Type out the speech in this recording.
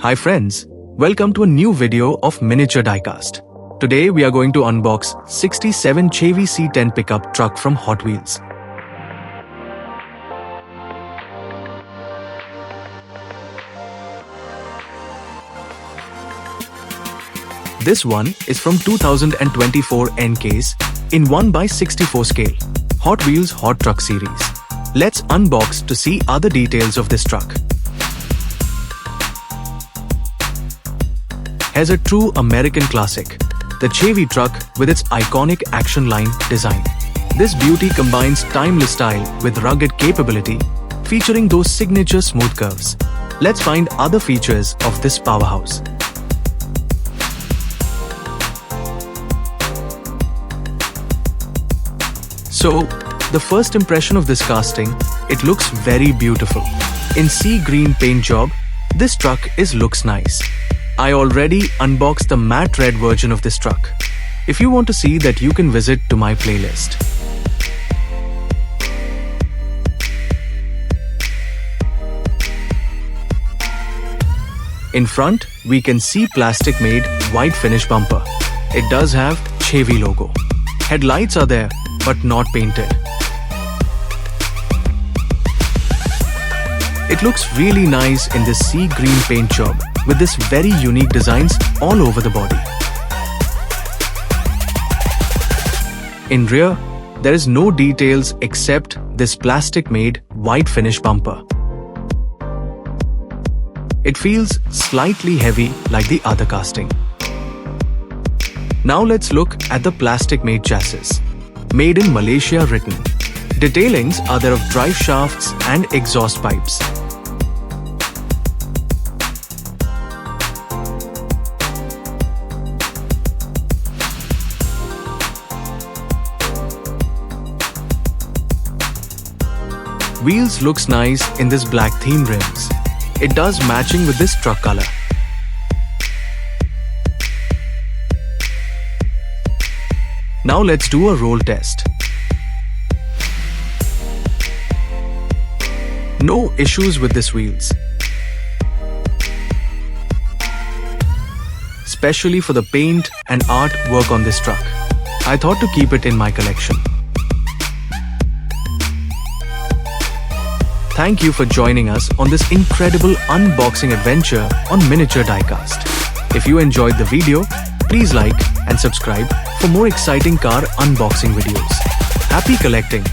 Hi friends, welcome to a new video of miniature diecast. Today we are going to unbox 67 Chevy C10 pickup truck from Hotwheels. This one is from 2024 N case in 1/64 scale, Hot Wheels Hot Truck series. Let's unbox to see other details of this truck. As a true American classic, the Chevy truck with its iconic action line design. This beauty combines timeless style with rugged capability, featuring those signature smooth curves. Let's find other features of this powerhouse. So, the first impression of this casting, it looks very beautiful. In sea green paint job, this truck looks nice. I already unboxed the matte red version of this truck. If you want to see that, you can visit to my playlist. In front, we can see plastic made white finish bumper. It does have Chevy logo. Headlights are there, but not painted. It looks really nice in this sea green paint job with this very unique designs all over the body. In rear, there is no details except this plastic made white finish bumper. It feels slightly heavy like the other casting. Now let's look at the plastic made chassis. Made in Malaysia written. Detailings are there of drive shafts and exhaust pipes. Wheels looks nice in this black theme rims. It does matching with this truck color. Now let's do a roll test. No issues with this wheels. Especially for the paint and art work on this truck. I thought to keep it in my collection. Thank you for joining us on this incredible unboxing adventure on miniature diecast. If you enjoyed the video, please like and subscribe for more exciting car unboxing videos. Happy collecting!